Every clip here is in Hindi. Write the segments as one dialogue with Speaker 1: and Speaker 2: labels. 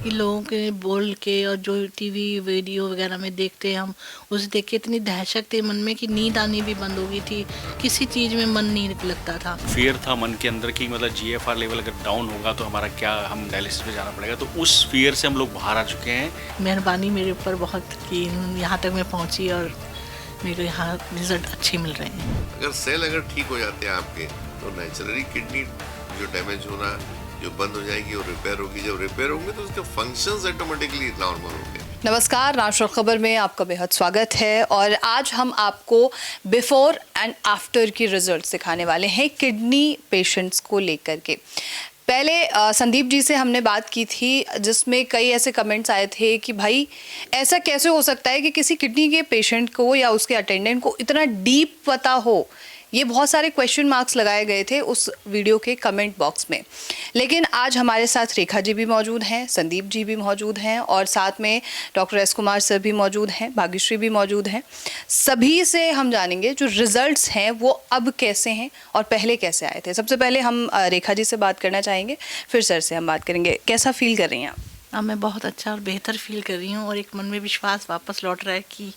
Speaker 1: कि लोगों के बोल के और जो टीवी वीडियो वगैरह में देखते हैं हम, उसे देख के इतनी दहशत थी मन में कि नींद आनी भी बंद हो गई थी, किसी चीज़ में मन नहीं लगता था।
Speaker 2: फियर था मन के अंदर कि मतलब जीएफआर लेवल अगर डाउन होगा तो हमारा क्या, हम डायलिसिस पे जाना पड़ेगा। तो उस फियर से हम लोग बाहर आ चुके हैं।
Speaker 1: मेहरबानी मेरे ऊपर बहुत कि यहाँ तक मैं पहुँची और मेरे यहाँ रिजल्ट अच्छे मिल रहे हैं।
Speaker 3: अगर सेल ठीक हो जाते हैं आपके, तो नेचुरली किडनी जो डैमेज होना जो बंद हो जाएगी और रिपेयर होगी। जब रिपेयर होंगे तो उसके फंक्शंस ऑटोमेटिकली नॉर्मल होंगे।
Speaker 4: नमस्कार, नाशर खबर में आपका बेहद स्वागत है और आज हम आपको बिफोर एंड आफ्टर की रिजल्ट्स दिखाने वाले हैं किडनी पेशेंट्स को लेकर के। पहले संदीप जी से हमने बात की थी जिसमें कई ऐसे कमेंट्स आए थे कि भाई ऐसा कैसे हो सकता है कि किसी किडनी के पेशेंट को या उसके अटेंडेंट को इतना डीप पता हो। ये बहुत सारे क्वेश्चन मार्क्स लगाए गए थे उस वीडियो के कमेंट बॉक्स में। लेकिन आज हमारे साथ रेखा जी भी मौजूद हैं, संदीप जी भी मौजूद हैं और साथ में डॉक्टर एस कुमार सर भी मौजूद हैं, भाग्यश्री भी मौजूद हैं। सभी से हम जानेंगे जो रिजल्ट्स हैं वो अब कैसे हैं और पहले कैसे आए थे। सबसे पहले हम रेखा जी से बात करना चाहेंगे, फिर सर से हम बात करेंगे। कैसा फील कर रही हैं आप?
Speaker 1: अब मैं बहुत अच्छा और बेहतर फील कर रही हूँ और एक मन में विश्वास वापस लौट रहा है कि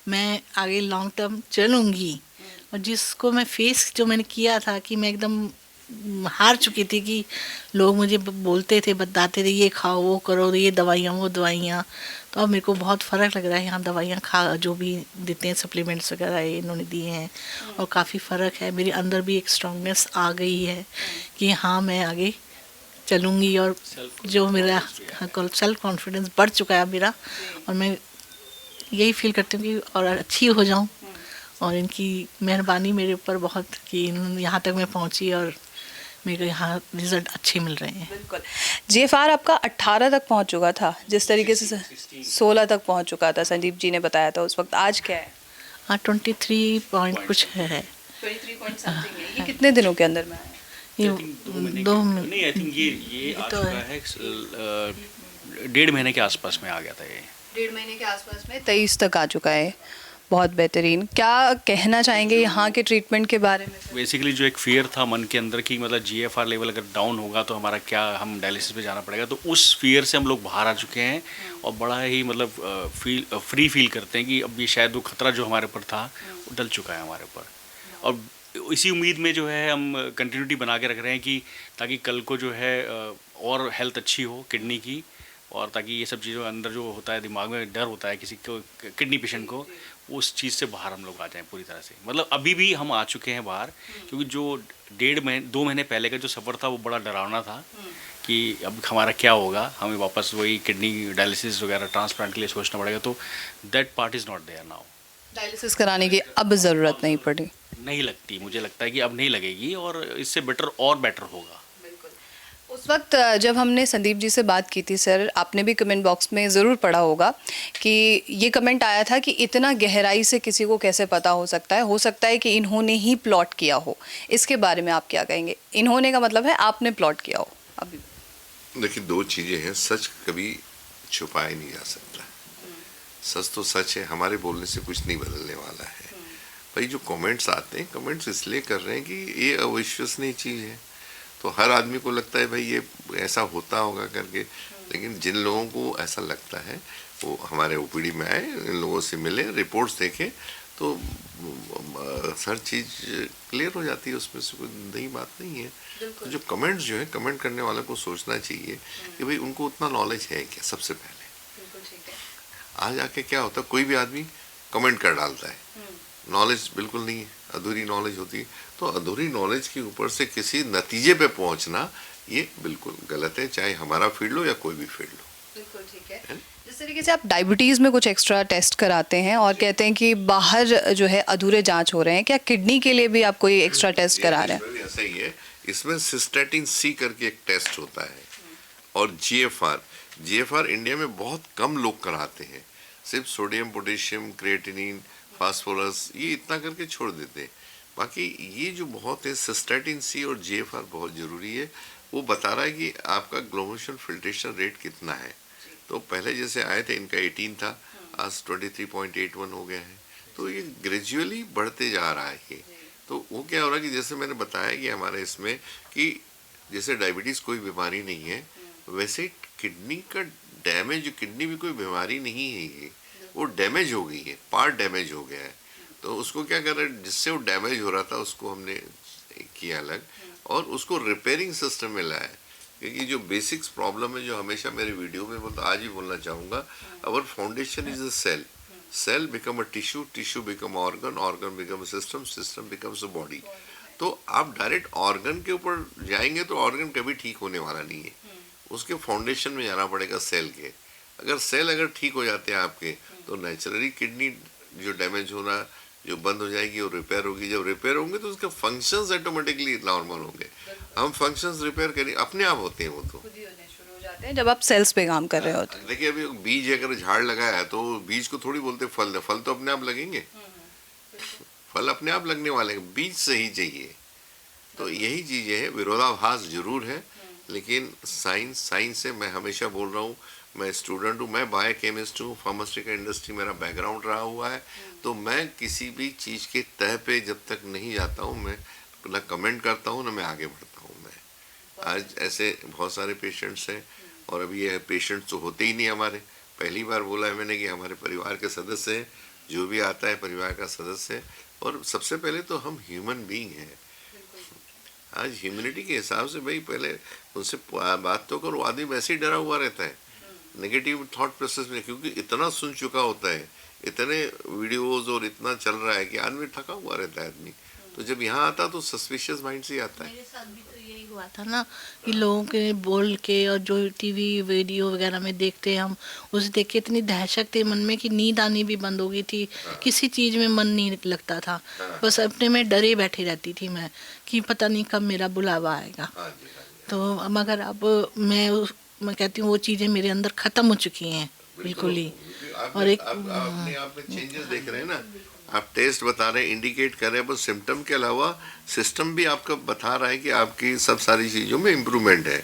Speaker 1: मैं आगे लॉन्ग टर्म चलूँगी। और जिसको मैं फेस जो मैंने किया था कि मैं एकदम हार चुकी थी कि लोग मुझे बोलते थे, बताते थे ये खाओ वो करो, ये दवाइयाँ वो दवाइयाँ। तो अब मेरे को बहुत फ़र्क लग रहा है। यहाँ दवाइयाँ खा जो भी देते हैं, सप्लीमेंट्स वगैरह इन्होंने दिए हैं और काफ़ी फ़र्क है। मेरे अंदर भी एक स्ट्रॉन्गनेस आ गई है कि हाँ मैं आगे चलूँगी और जो मेरा सेल्फ कॉन्फिडेंस बढ़ चुका है मेरा। और मैं यही फील करती हूँ कि और अच्छी हो जाऊँ और इनकी मेहरबानी मेरे ऊपर बहुत कि यहाँ तक मैं पहुँची और मेरे यहाँ रिजल्ट अच्छे मिल रहे हैं।
Speaker 4: बिल्कुल। जीएफआर आपका 18 तक पहुँच चुका था, जिस तरीके से 16 तक पहुँच चुका था, संदीप जी ने बताया था उस वक्त। आज क्या है?
Speaker 1: हाँ 23 पॉइंट कुछ है।
Speaker 4: 23 पॉइंट समथिंग है। ये कितने दिनों के अंदर में आया?
Speaker 1: ये 2
Speaker 2: नहीं, आई थिंक ये आ चुका है 1.5 महीने के आसपास में आ गया था। ये
Speaker 4: 1.5 महीने के आसपास में 23 तक आ चुका है। बहुत बेहतरीन। क्या कहना चाहेंगे यहाँ के ट्रीटमेंट के बारे में?
Speaker 2: बेसिकली जो एक फियर था मन के अंदर कि मतलब जीएफआर लेवल अगर डाउन होगा तो हमारा क्या, हम डायलिसिस पे जाना पड़ेगा। तो उस फियर से हम लोग बाहर आ चुके हैं और बड़ा ही मतलब फ्री फील करते हैं कि अब ये शायद वो खतरा जो हमारे ऊपर था वो टल चुका है हमारे ऊपर। और इसी उम्मीद में जो है हम कंटिन्यूटी बना के रख रहे हैं कि ताकि कल को जो है और हेल्थ अच्छी हो किडनी की, और ताकि ये सब चीज़ों अंदर जो होता है दिमाग में डर होता है किसी को, किडनी पेशेंट को, उस चीज़ से बाहर हम लोग आ जाएं पूरी तरह से। मतलब अभी भी हम आ चुके हैं बाहर, क्योंकि जो 2 महीने पहले का जो सफ़र था वो बड़ा डरावना था कि अब हमारा क्या होगा, हमें वापस वही किडनी डायलिसिस वगैरह ट्रांसप्लांट के लिए सोचना पड़ेगा। तो that part is not there now.
Speaker 4: Dialysis कराने की अब ज़रूरत नहीं पड़ी,
Speaker 2: नहीं लगती, मुझे लगता है कि अब नहीं लगेगी और इससे बेटर और बेटर होगा।
Speaker 4: उस वक्त जब हमने संदीप जी से बात की थी सर, आपने भी कमेंट बॉक्स में ज़रूर पढ़ा होगा कि ये कमेंट आया था कि इतना गहराई से किसी को कैसे पता हो सकता है कि इन्होंने ही प्लॉट किया हो। इसके बारे में आप क्या कहेंगे? इन्होंने का मतलब है आपने प्लॉट किया हो। अभी
Speaker 3: देखिए, 2 चीज़ें हैं। सच कभी छुपाया नहीं जा सकता। सच तो सच है, हमारे बोलने से कुछ नहीं बदलने वाला है। भाई जो कमेंट्स आते हैं, कमेंट्स इसलिए कर रहे हैं कि ये अविश्वसनीय चीज़ है, तो हर आदमी को लगता है भाई ये ऐसा होता होगा करके। लेकिन जिन लोगों को ऐसा लगता है वो हमारे ओपीडी में आए, इन लोगों से मिले, रिपोर्ट्स देखें, तो हर चीज़ क्लियर हो जाती है, उसमें से कोई नई बात नहीं है। तो जो कमेंट्स जो है, कमेंट करने वाले को सोचना चाहिए कि भाई उनको उतना नॉलेज है क्या। सबसे पहले आज आके क्या होता है, कोई भी आदमी कमेंट कर डालता है, नॉलेज बिल्कुल नहीं है, अधूरी नॉलेज होती है। तो अधूरी नॉलेज के ऊपर से किसी नतीजे पे पहुंचना ये बिल्कुल गलत है, चाहे हमारा फील्ड हो या कोई भी फील्ड हो।
Speaker 4: बिल्कुल ठीक है। जिस तरीके से आप डायबिटीज़ में कुछ एक्स्ट्रा टेस्ट कराते हैं और कहते हैं कि बाहर जो है अधूरे जांच हो रहे हैं, क्या किडनी के लिए भी आप कोई एक्स्ट्रा टेस्ट करा रहे हैं?
Speaker 3: ऐसा ही है, इसमें सिस्टेटिन सी करके एक टेस्ट होता है और जीएफआर इंडिया में बहुत कम लोग कराते हैं। सिर्फ सोडियम, पोटेशियम, क्रिएटिनिन, फास्फोरस, ये इतना करके छोड़ देते हैं। बाकी ये जो बहुत है, सिस्टेटिन सी और जीएफआर बहुत ज़रूरी है। वो बता रहा है कि आपका ग्लोमेरुलर फिल्ट्रेशन रेट कितना है। तो पहले जैसे आए थे इनका 18 था, आज 23.81 हो गया है। तो ये ग्रेजुअली बढ़ते जा रहा है ये। तो वो क्या हो रहा है कि जैसे मैंने बताया कि हमारे इसमें कि जैसे डायबिटीज़ कोई बीमारी नहीं है, वैसे किडनी का डैमेज, किडनी भी कोई बीमारी नहीं है ये, वो डैमेज हो गई है, पार्ट डैमेज हो गया है। तो उसको क्या कर रहे हैं, जिससे वो डैमेज हो रहा था उसको हमने किया अलग और उसको रिपेयरिंग सिस्टम में लाया। क्योंकि जो बेसिक्स प्रॉब्लम है, जो हमेशा मेरे वीडियो में बोलता, आज भी बोलना चाहूँगा, our foundation is a cell, cell become a tissue, tissue become organ, organ become a system, system becomes a body. तो आप डायरेक्ट ऑर्गन के ऊपर जाएंगे तो ऑर्गन कभी ठीक होने वाला नहीं है, उसके फाउंडेशन में जाना पड़ेगा सेल के। अगर सेल अगर ठीक हो जाते हैं आपके, तो नेचुरली किडनी जो डैमेज होना जो बंद हो जाएगी और रिपेयर होगी। जब रिपेयर होंगे तो उसके फंक्शंस ऑटोमेटिकली नॉर्मल होंगे। हम फंक्शंस रिपेयर करें अपने आप होते हैं, वो तो
Speaker 4: खुद ही होने शुरू हो जाते हैं जब आप सेल्स पे काम कर रहे होते हैं।
Speaker 3: देखिए अभी बीज अगर झाड़ लगाया है तो बीज को थोड़ी बोलते फल दे, फल तो अपने आप लगेंगे, फल अपने आप लगने वाले हैं, बीज सही चाहिए। तो यही चीज़ें हैं, विरोधाभास जरूर है, लेकिन साइंस से मैं हमेशा बोल रहा हूँ, मैं स्टूडेंट हूँ, मैं बायोकेमिस्ट हूँ, फार्मास्यूटिकल इंडस्ट्री मेरा बैकग्राउंड रहा हुआ है, तो मैं किसी भी चीज़ के तह पे जब तक नहीं जाता हूँ, मैं ना कमेंट करता हूँ ना मैं आगे बढ़ता हूँ। मैं आज ऐसे बहुत सारे पेशेंट्स हैं, और अभी ये पेशेंट्स तो होते ही नहीं हमारे, पहली बार बोला है मैंने कि हमारे परिवार के सदस्य हैं, जो भी आता है परिवार का सदस्य है। और सबसे पहले तो हम ह्यूमन बीइंग हैं। आज ह्यूमैनिटी के हिसाब से भाई पहले उनसे बात तो करो, आदमी वैसे ही डरा हुआ रहता है नेगेटिव थॉट प्रोसेस में, क्योंकि इतना सुन चुका होता है, इतने वीडियोस और इतना चल रहा है कि आदमी थका हुआ रहता है आदमी। तो जब यहाँ आता तो सस्पिशियस माइंड से आता है।
Speaker 1: मेरे साथ भी तो यही हुआ था ना कि लोगों के बोल के और जो टीवी वीडियो वगैरह में देखते हैं हम, उसे देख के इतनी दहशत थी मन में कि नींद आनी भी बंद हो गई थी, किसी चीज़ में मन नहीं लगता था, बस अपने में डरे बैठी रहती थी मैं कि पता नहीं कब मेरा बुलावा आएगा। तो मगर अब मैं कहती हूँ वो चीज़ें मेरे अंदर ख़त्म हो चुकी हैं बिल्कुल ही। और एक
Speaker 3: अपने आप में चेंजेस देख रहे हैं ना, आप टेस्ट बता रहे हैं, इंडिकेट कर रहे हैं, बस सिम्टम के अलावा सिस्टम भी आपका बता रहा है कि आपकी सब सारी चीज़ों में इम्प्रूवमेंट है।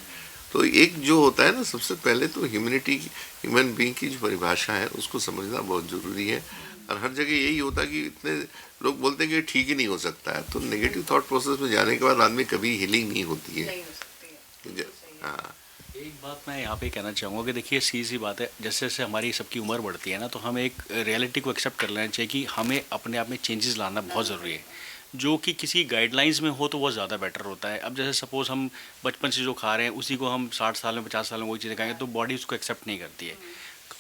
Speaker 3: तो एक जो होता है ना, सबसे पहले तो ह्यूमैनिटी, ह्यूमन बीइंग की जो परिभाषा है उसको समझना बहुत ज़रूरी है। और हर जगह यही होता है कि इतने लोग बोलते हैं कि ठीक ही नहीं हो सकता है, तो नेगेटिव थॉट प्रोसेस में जाने के बाद आदमी कभी हीलिंग नहीं होती है। हाँ,
Speaker 2: एक बात मैं यहाँ पे कहना चाहूँगा कि देखिए सीधी सी बात है, जैसे जैसे हमारी सबकी उम्र बढ़ती है ना, तो हमें एक रियलिटी को एक्सेप्ट कर लेना चाहिए कि हमें अपने आप में चेंजेस लाना बहुत ज़रूरी है, जो कि किसी गाइडलाइंस में हो तो वो ज़्यादा बेटर होता है। अब जैसे सपोज़ हम बचपन से जो खा रहे हैं उसी को हम 60 साल में 50 साल में वही चीज़ें खाएंगे तो बॉडी उसको एक्सेप्ट नहीं करती है,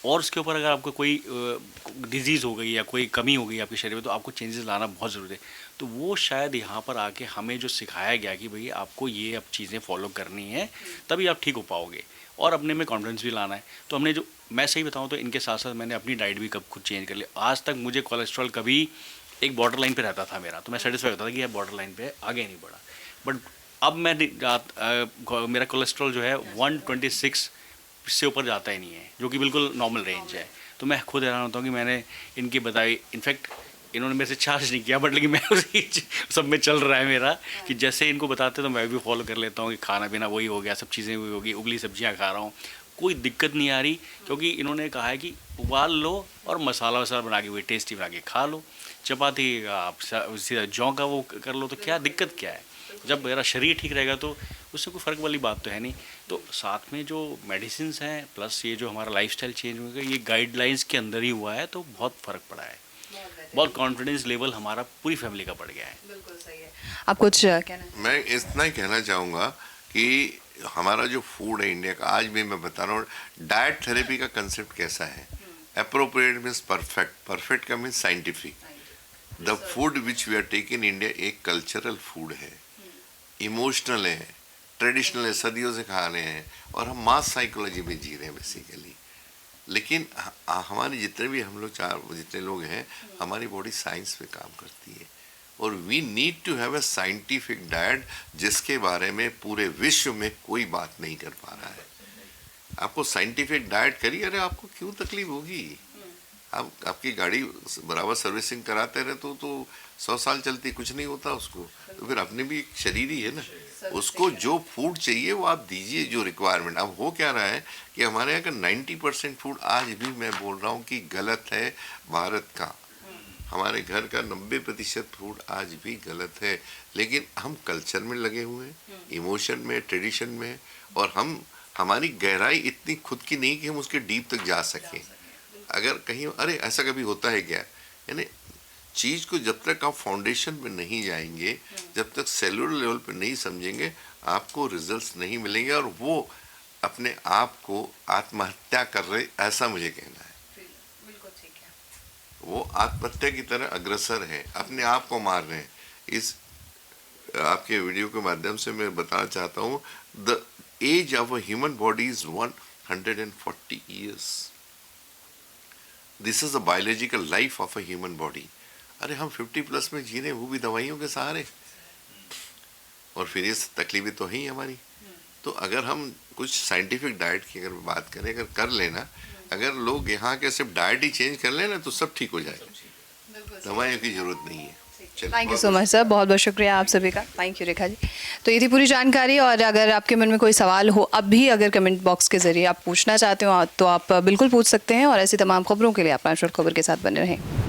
Speaker 2: और उसके ऊपर अगर आपको कोई डिजीज़ हो गई या कोई कमी हो गई आपके शरीर में तो आपको चेंजेस लाना बहुत ज़रूरी है। तो वो शायद यहाँ पर आके हमें जो सिखाया गया कि भाई आपको ये अब चीज़ें फॉलो करनी है तभी आप ठीक हो पाओगे, और अपने में कॉन्फिडेंस भी लाना है। तो हमने जो, मैं सही बताऊँ तो इनके साथ साथ मैंने अपनी डाइट भी कब खुद चेंज कर लिया। आज तक मुझे कोलेस्ट्रॉल कभी एक बॉर्डर लाइन पे रहता था मेरा, तो मैं सेटिस्फाई होता था कि यह बॉर्डर लाइन पे आगे नहीं बढ़ा, बट अब मैं मेरा कोलेस्ट्रॉल जो है 126 से ऊपर जाता ही नहीं है, जो कि बिल्कुल नॉर्मल रेंज है। तो मैं खुद हैरान होता हूँ कि मैंने इनकी बताई, इनफैक्ट इन्होंने मेरे से चार्ज नहीं किया, बट लेकिन मैं उसी सब में चल रहा है मेरा कि जैसे इनको बताते तो मैं भी फॉलो कर लेता हूँ कि खाना पीना वही हो गया, सब चीज़ें वही होगी, उबली सब्जियाँ खा रहा हूँ, कोई दिक्कत नहीं आ रही, क्योंकि इन्होंने कहा है कि उबाल लो और मसाला वसाला बना के वही टेस्टी बना के खा लो, चपाती आप सीधा जौ का वो कर लो, तो क्या दिक्कत क्या है। जब मेरा शरीर ठीक रहेगा तो उससे कोई फ़र्क वाली बात तो है नहीं। तो साथ में जो मेडिसिन्स हैं प्लस ये जो हमारा लाइफस्टाइल चेंज हो गया, ये गाइडलाइंस के अंदर ही हुआ है, तो बहुत फ़र्क पड़ा है, बहुत कॉन्फिडेंस लेवल हमारा पूरी फैमिली का बढ़ गया है।
Speaker 4: बिल्कुल सही है। आप कुछ कहना?
Speaker 3: मैं इतना ही कहना चाहूँगा कि हमारा जो फूड है इंडिया का, आज भी मैं बता रहा हूँ, डाइट थेरेपी का कंसेप्ट कैसा है। अप्रोप्रिएट मीन्स परफेक्ट, परफेक्ट का means scientific. The food which we are taking in India एक कल्चरल फूड है, इमोशनल है, ट्रेडिशनल है, सदियों से खा रहे हैं, और हम मास साइकोलॉजी में जी रहे हैं बेसिकली। लेकिन हमारे जितने भी हम लोग जितने लोग हैं, हमारी बॉडी साइंस पे काम करती है, और we need to have a scientific diet जिसके बारे में पूरे विश्व में कोई बात नहीं कर पा रहा है। आपको साइंटिफिक डाइट करिए, अरे आपको क्यों तकलीफ होगी। आप आपकी गाड़ी बराबर सर्विसिंग कराते रहे तो 100 साल चलती, कुछ नहीं होता उसको। तो फिर अपने भी एक शरीर ही है ना, उसको जो फूड चाहिए वो आप दीजिए, जो रिक्वायरमेंट। अब हो क्या रहा है कि हमारे यहाँ का 90% फूड आज भी मैं बोल रहा हूँ कि गलत है भारत का। हमारे घर का 90% फूड आज भी गलत है, लेकिन हम कल्चर में लगे हुए हैं, इमोशन में, ट्रेडिशन में, और हम हमारी गहराई इतनी खुद की नहीं कि हम उसके डीप तक जा सकें। अगर कहीं अरे ऐसा कभी होता है क्या, यानी चीज़ को जब तक आप फाउंडेशन पे नहीं जाएंगे, जब तक सेलुलर लेवल पे नहीं समझेंगे, आपको रिजल्ट्स नहीं मिलेंगे और वो अपने आप को आत्महत्या कर रहे, ऐसा मुझे कहना है।
Speaker 4: बिल्कुल ठीक है।
Speaker 3: वो आत्महत्या की तरह अग्रसर है, अपने आप को मार रहे हैं। इस आपके वीडियो के माध्यम से मैं बताना चाहता हूँ, the age of a human body is 140 years. This is a biological life of a human body. अरे हम 50 प्लस में जी रहे हैं, वो भी दवाइयों के सहारे, और फिर ये तकलीफें तो हैं हमारी। तो अगर हम कुछ साइंटिफिक डाइट की अगर बात करें, अगर कर लेना, अगर लोग यहाँ के सिर्फ डाइट ही चेंज कर लेना तो सब ठीक हो जाएगा, दवाइयों की जरूरत नहीं है।
Speaker 4: Thank you so much sir, बहुत बहुत शुक्रिया आप सभी का। Thank you Rekha ji. तो ये थी पूरी जानकारी, और अगर आपके मन में कोई सवाल हो अब भी, अगर कमेंट बॉक्स के जरिए आप पूछना चाहते हो तो आप बिल्कुल पूछ सकते हैं, और ऐसी तमाम खबरों के लिए आप नेशनल खबर के साथ बने रहें।